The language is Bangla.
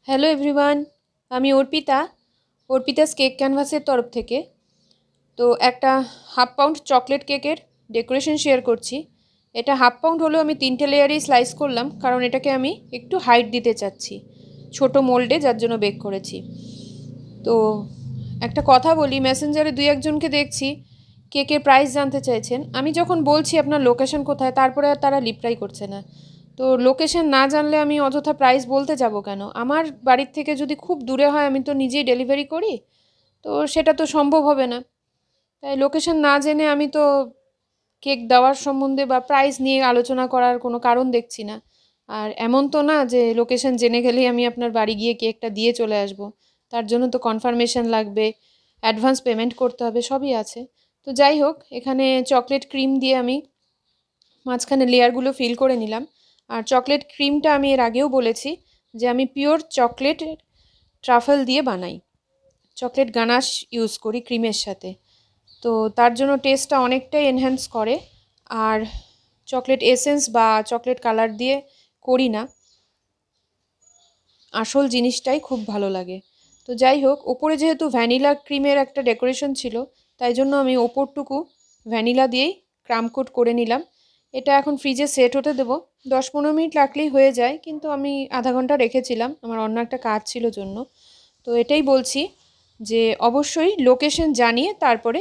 হ্যালো এভরিওয়ান, আমি অর্পিতাস কেক ক্যানভাসের তরফ থেকে তো একটা হাফ পাউন্ড চকলেট কেকের ডেকোরেশন শেয়ার করছি। এটা হাফ পাউন্ড হলেও আমি 3টে লেয়ারেই স্লাইস করলাম, কারণ এটাকে আমি একটু হাইট দিতে চাচ্ছি ছোট মোল্ডে, যার জন্য বেক করেছি। তো একটা কথা বলি, মেসেঞ্জারে 2-1জনকে দেখছি কেকের প্রাইস জানতে চাইছেন। আমি যখন বলছি আপনার লোকেশন কোথায়, তারপরে আর তারা রিপ্লাই করছে না। তো লোকেশন না জানলে আমি অযথা প্রাইস বলতে যাব কেন? আমার বাড়ির থেকে যদি খুব দূরে হয়, আমি তো নিজেই ডেলিভারি করি, তো সেটা তো সম্ভব হবে না। তাই লোকেশন না জেনে আমি তো কেক দেওয়ার সম্বন্ধে বা প্রাইস নিয়ে আলোচনা করার কোনো কারণ দেখছি না। আর এমন তো না যে লোকেশন জেনে গেলেই আমি আপনার বাড়ি গিয়ে কেকটা দিয়ে চলে আসব। তার জন্য তো কনফার্মেশন লাগবে, অ্যাডভান্স পেমেন্ট করতে হবে, সবই আছে। তো যাই হোক, এখানে চকলেট ক্রিম দিয়ে আমি মাঝখানে লেয়ারগুলো ফিল করে নিলাম। আর চকলেট ক্রিমটা আমি এর আগেও বলেছি যে আমি পিওর চকলেট ট্রাফল দিয়ে বানাই, চকলেট গানাশ ইউজ করি ক্রিমের সাথে। তো তার জন্য টেস্টটা অনেকটাই এনহ্যান্স করে। আর চকলেট এসেন্স বা চকলেট কালার দিয়ে করি না, আসল জিনিসটাই খুব ভালো লাগে। তো যাই হোক, ওপরে যেহেতু ভ্যানিলা ক্রিমের একটা ডেকোরেশন ছিল, তাই জন্য আমি ওপরটুকু ভ্যানিলা দিয়েই ক্রাম কোট করে নিলাম। এটা এখন ফ্রিজে সেট হতে দেবো। 10-15 মিনিট রাখলেই হয়ে যায়, কিন্তু আমি আধা ঘন্টা রেখেছিলাম, আমার অন্য একটা কাজ ছিল জন্য। তো এটাই বলছি যে অবশ্যই লোকেশন জানিয়ে তারপরে